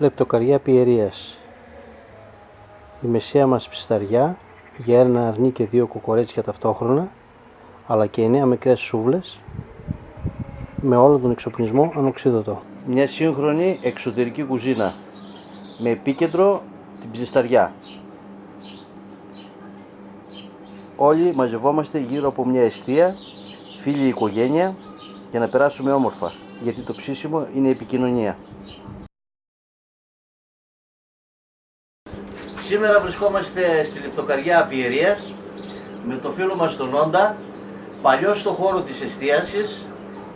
Λεπτοκαριά πιερίας. Η μεσαία μας ψισταριά για ένα αρνί και 2 κοκορέτσια ταυτόχρονα, αλλά και 9 μικρές σούβλες με όλο τον εξοπλισμό ανοξίδωτο. Μια σύγχρονη εξωτερική κουζίνα με επίκεντρο την ψισταριά. Όλοι μαζευόμαστε γύρω από μια εστία, φίλη οικογένεια, για να περάσουμε όμορφα, γιατί το ψήσιμο είναι επικοινωνία. Σήμερα βρισκόμαστε στη Λεπτοκαριά Πιερίας με το φίλο μας τον Όντα, παλιός στο χώρο της εστίασης,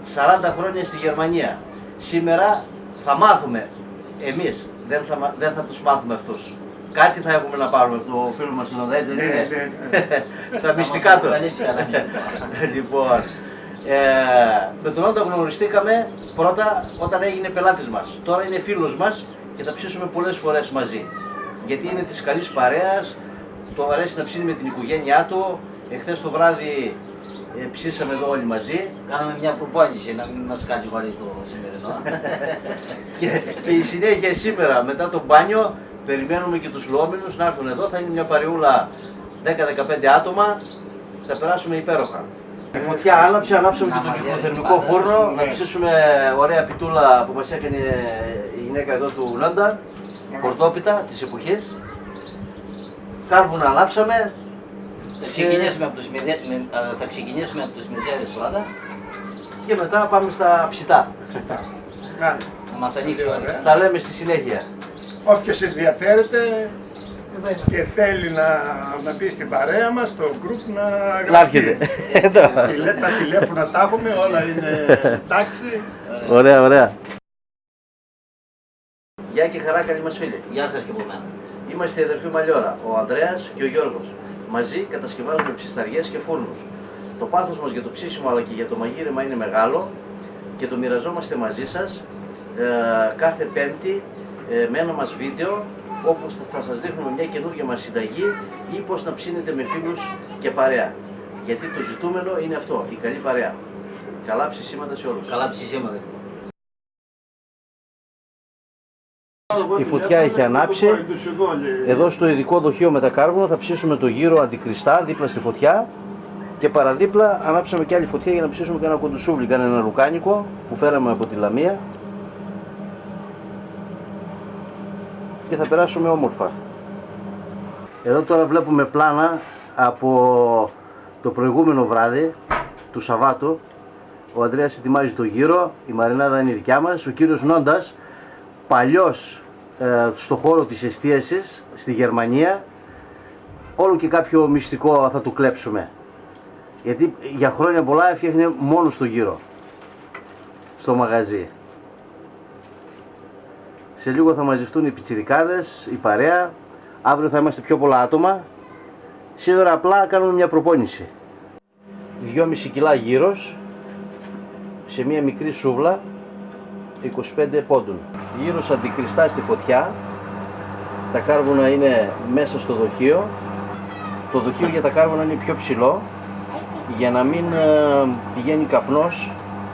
40 χρόνια στη Γερμανία. Σήμερα θα μάθουμε εμείς, δεν θα τους μάθουμε αυτούς. Κάτι θα έχουμε να πάρουμε από το φίλο μας τον Όντα, έτσι δεν είναι? Τα μυστικά του. Λοιπόν, με τον Όντα γνωριστήκαμε πρώτα όταν έγινε πελάτης μας. Τώρα είναι φίλος μας και θα ψήσουμε πολλές φορές μαζί. Γιατί είναι της καλής παρέας, το αρέσει να ψήνει με την οικογένειά του. Εχθές το βράδυ ψήσαμε εδώ όλοι μαζί. Κάναμε μια προπόνηση να μην μας κάνει βαρύ το σημερινό. και η συνέχεια σήμερα, μετά το μπάνιο, περιμένουμε και τους λουόμενους να έρθουν εδώ. Θα είναι μια παρεούλα 10-15 άτομα, θα περάσουμε υπέροχα. Η φωτιά άναψε, ανάψαμε και τον κυκλοθερμικό φούρνο, να ψήσουμε ωραία πιτούλα που μας έκανε η γυναίκα εδώ του Νόντα. Χορτόπιτα της εποχής. Κάρβουνα ανάψαμε. Θα ξεκινήσουμε από τους μεζέδες πρώτα. Και μετά πάμε στα ψητά. Να μας ανοίξει ο Άλεξ. Τα λέμε στη συνέχεια. Όποιος ενδιαφέρεται και θέλει να μπει στην παρέα μας, στο group να έρχεται. Τα τηλέφωνα τα έχουμε, όλα είναι εντάξει. Ωραία, ωραία. Γεια και χαρά, καλή μας φίλοι. Γεια σας και από μένα. Είμαστε οι αδερφοί Μαλιόρα, ο Ανδρέας και ο Γιώργος. Μαζί κατασκευάζουμε ψισταριές και φούρνους. Το πάθος μας για το ψήσιμο αλλά και για το μαγείρεμα είναι μεγάλο και το μοιραζόμαστε μαζί σας κάθε Πέμπτη με ένα μας βίντεο, όπου θα σας δείχνουμε μια καινούργια μας συνταγή ή πώς να ψήνετε με φίλους και παρέα. Γιατί το ζητούμενο είναι αυτό, η καλή παρέα. Καλά ψησίματα σε όλους. Καλά ψησίματα. Η φωτιά έχει ανάψει. Εδώ στο ειδικό δοχείο με τα κάρβουνα θα ψήσουμε το γύρο αντικριστά δίπλα στη φωτιά και παραδίπλα ανάψαμε και άλλη φωτιά για να ψήσουμε και ένα κοντοσούβλι, ένα λουκάνικο που φέραμε από τη Λαμία και θα περάσουμε όμορφα. Εδώ τώρα βλέπουμε πλάνα από το προηγούμενο βράδυ του Σαββάτου. Ο Ανδρέας ετοιμάζει το γύρο, η μαρινάδα είναι η δικιά μας, ο κύριος Νόντας, παλιός στο χώρο της εστίασης στη Γερμανία, όλο και κάποιο μυστικό θα του κλέψουμε, γιατί για χρόνια πολλά έφτιαχνε μόνο στο γύρο, στο μαγαζί. Σε λίγο θα μαζευτούν οι πιτσιρικάδες, η παρέα, αύριο θα είμαστε πιο πολλά άτομα. Σήμερα απλά κάνουμε μια προπόνηση. 2,5 κιλά γύρος σε μια μικρή σούβλα 25 πόντων. Γύρος αντικριστά στη φωτιά, τα κάρβουνα είναι μέσα στο δοχείο. Το δοχείο για τα κάρβουνα είναι πιο ψηλό για να μην πηγαίνει καπνός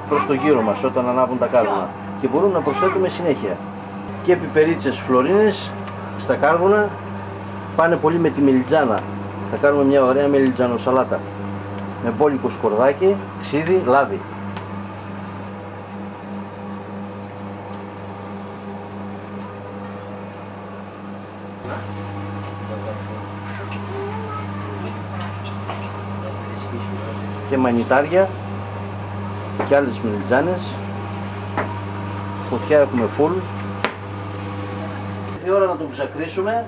προς το γύρο μας όταν ανάβουν τα κάρβουνα, και μπορούμε να προσθέτουμε συνέχεια και πιπερίτσες φλωρίνες στα κάρβουνα. Πάνε πολύ με τη μελιτζάνα. Θα κάνουμε μια ωραία μελιτζανοσαλάτα με μπόλικο σκορδάκι, ξύδι, λάδι. Και μανιτάρια και άλλες μελιτζάνες. Φωτιά έχουμε full. Ήρθε η ώρα να τον ψακρίσουμε.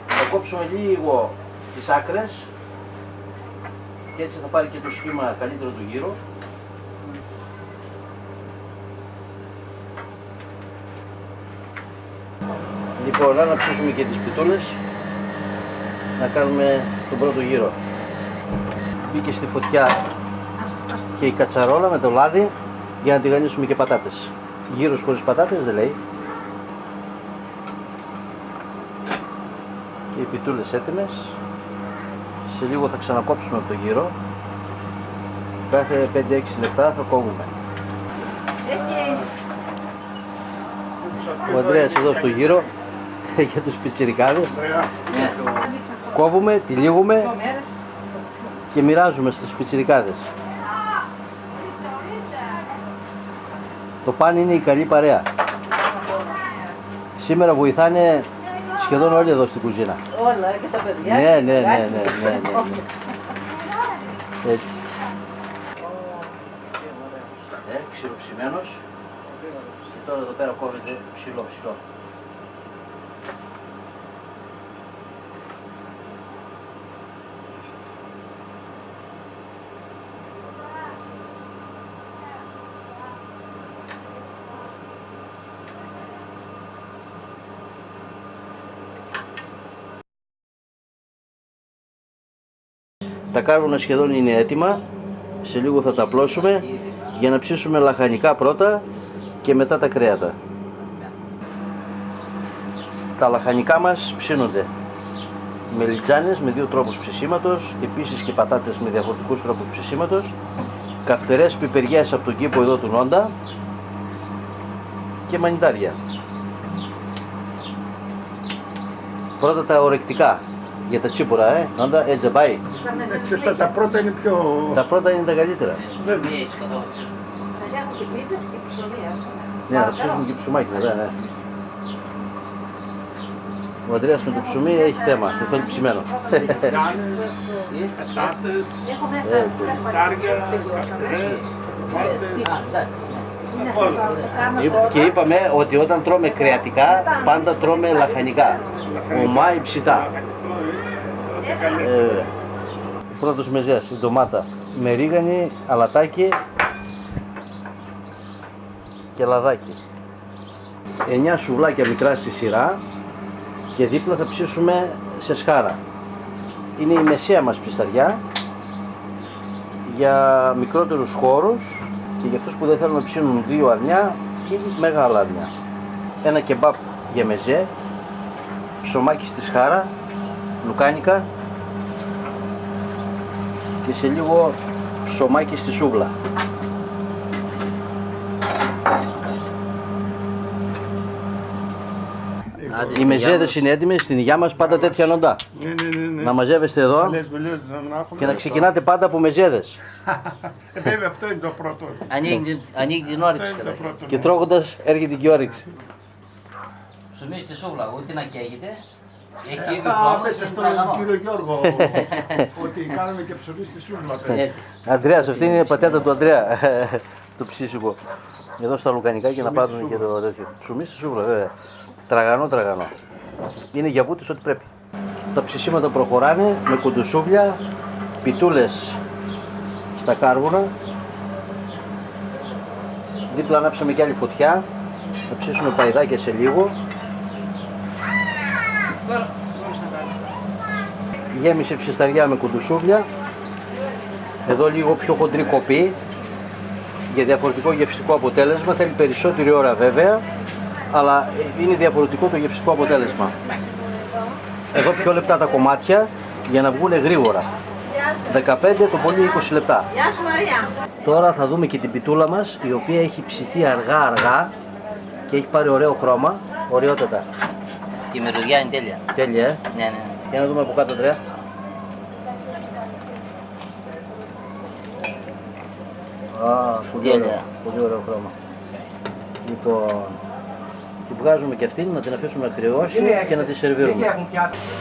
Θα κόψουμε λίγο τις άκρες και έτσι θα πάρει και το σχήμα καλύτερο του γύρω. Λοιπόν, να ψήσουμε και τις πιτούλες, να κάνουμε τον πρώτο γύρο. Μπήκε στη φωτιά και η κατσαρόλα με το λάδι για να τηγανίσουμε και πατάτες. Γύρος χωρίς πατάτες δεν λέει. Και οι πιτούλες έτοιμες. Σε λίγο θα ξανακόψουμε από το γύρο. Κάθε 5-6 λεπτά θα κόβουμε. Ο Ανδρέας εδώ στο γύρο για τους πιτσιρικάδες. Κόβουμε, τυλίγουμε και μοιράζουμε στους πιτσιρικάδες. Το παν είναι η καλή παρέα. Σήμερα βοηθάνε σχεδόν όλοι εδώ στην κουζίνα. Όλα και τα παιδιά. Ναι. Έτσι. Ξυλοψημένος. Και τώρα εδώ πέρα κόβεται ψηλό. Τα κάρβουνα σχεδόν είναι έτοιμα. Σε λίγο θα τα απλώσουμε για να ψήσουμε λαχανικά πρώτα και μετά τα κρέατα. Τα λαχανικά μας ψήνονται με λιτζάνες με 2 τρόπους ψησίματος, επίσης και πατάτες με διαφορετικούς τρόπους ψησίματος, καυτερές πιπεριές από τον κήπο εδώ του Νόντα και μανιτάρια. Πρώτα τα ορεκτικά για τα τσίπουρα, Νόντα, έτσι πάει. Έτσι, τα πρώτα είναι πιο... Τα πρώτα είναι τα καλύτερα. Ναι, να ψήσουμε και ψουμάκι μετά, ναι. Ο Ανδρέας με το ψουμί έχει θέμα, το θέλει ψημένο. Πατάτες, τάρια, καυτερές, μόρτες. Και είπαμε ότι όταν τρώμε κρεατικά, πάντα τρώμε λαχανικά. Ομά ή ψητά. Πρώτος μεζές, η ντομάτα με ρίγανη, αλατάκι και λαδάκι. 9 σουβλάκια μικρά στη σειρά και δίπλα θα ψήσουμε σε σχάρα. Είναι η μεσαία μας ψισταριά για μικρότερους χώρους και για αυτούς που δεν θέλουν να ψήνουν 2 αρνιά ή μεγάλα αρνιά. Ένα κεμπάπ για μεζέ, ψωμάκι στη σχάρα, λουκάνικα και σε λίγο ψωμάκι στη σούβλα. Οι μεζέδες είναι έτοιμες, στην υγειά μας πάντα τέτοια Νόντα. Ναι. Να μαζεύεστε εδώ Δουλειές να έχουμε. και να ξεκινάτε πάντα από μεζέδες. Βέβαια αυτό είναι το πρώτο. Ανοίγει την Αυτό όρεξη. είναι το πρώτο. Και τρώγοντας έρχεται και η όρεξη. Ψωμί στη σούβλα, ούτε να καίγεται. Έχει ήδη Τα χρόνο πέσε και είναι στον τραγανό. κύριο Γιώργο ότι κάνουμε και ψωμί στη σούβλα. Έτσι. Ανδρέας, αυτή είναι η πατάτα του Ανδρέα. Το ψήσιμο. Εδώ στα λουκανικά και να Ψωμί στη πάρουν και σούβλα. το τέτοιο. Ψωμί στη σούβλα, βέβαια. Τραγανό. Είναι για βούτες ό,τι πρέπει. Τα ψησίματα προχωράνε με κουντουσούβλια, πιτούλες στα κάρβουνα. Δίπλα ανάψαμε και άλλη φωτιά. Θα ψήσουμε παϊδάκια σε λίγο. Γέμισε ψισταριά με κουντουσούβλια. Εδώ λίγο πιο χοντρή κοπή για διαφορετικό γευστικό αποτέλεσμα. Θέλει περισσότερη ώρα βέβαια, αλλά είναι διαφορετικό το γευστικό αποτέλεσμα. Εδώ πιο λεπτά τα κομμάτια για να βγουν γρήγορα. 15 το πολύ 20 λεπτά. Γεια σου Μαρία. Τώρα θα δούμε και την πιτούλα μας, η οποία έχει ψηθεί αργά και έχει πάρει ωραίο χρώμα. Ωραιότατα. Και η μυρωδιά είναι τέλεια. Τέλεια, Ναι. Για να δούμε από κάτω, Ανδρέα. Πολύ ωραίο χρώμα. Λοιπόν, τη βγάζουμε και αυτήν, να την αφήσουμε να κρυώσει και να τη σερβίρουμε.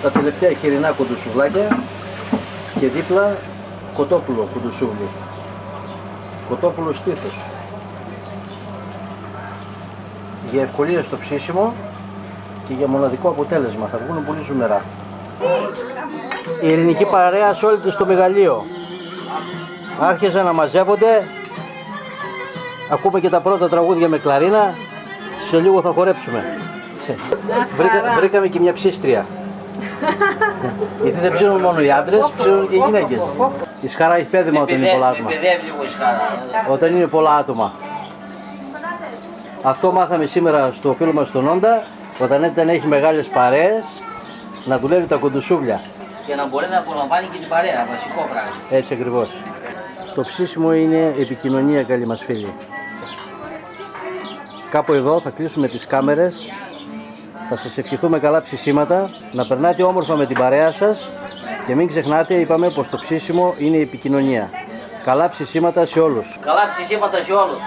Τα τελευταία χοιρινά κουντουσουβλάκια και δίπλα κοτόπουλο κουντουσούβλι. Κοτόπουλο στήθος. Για ευκολία στο ψήσιμο και για μοναδικό αποτέλεσμα, θα βγουν πολύ ζουμερά. Η ελληνική παρέα σε όλη της στο μεγαλείο. Άρχιζαν να μαζεύονται. Ακούμε και τα πρώτα τραγούδια με κλαρίνα. Σε λίγο θα χορέψουμε. Βρήκαμε και μια ψίστρια. Γιατί δεν ψήνουν μόνο οι άντρες, ψήνουν και οι γυναίκες. Η σχάρα έχει πέδημα όταν είναι πολλά άτομα. Παιδεύει λίγο η σχάρα. Όταν είναι πολλά άτομα. Αυτό μάθαμε σήμερα στο φίλο μας τον Νόντα. Όταν έχει μεγάλες παρέες, να δουλεύει τα κοντοσούβλια. Και να μπορεί να απολαμβάνει και την παρέα, βασικό πράγμα. Έτσι ακριβώς. Το ψήσιμο είναι επικοινωνία, καλοί μας φίλοι. Κάπου εδώ θα κλείσουμε τις κάμερες. Θα σας ευχηθούμε καλά ψησίματα, να περνάτε όμορφα με την παρέα σας και μην ξεχνάτε, είπαμε πως το ψήσιμο είναι η επικοινωνία. Καλά ψησίματα σε όλους. Καλά ψησίματα σε όλους.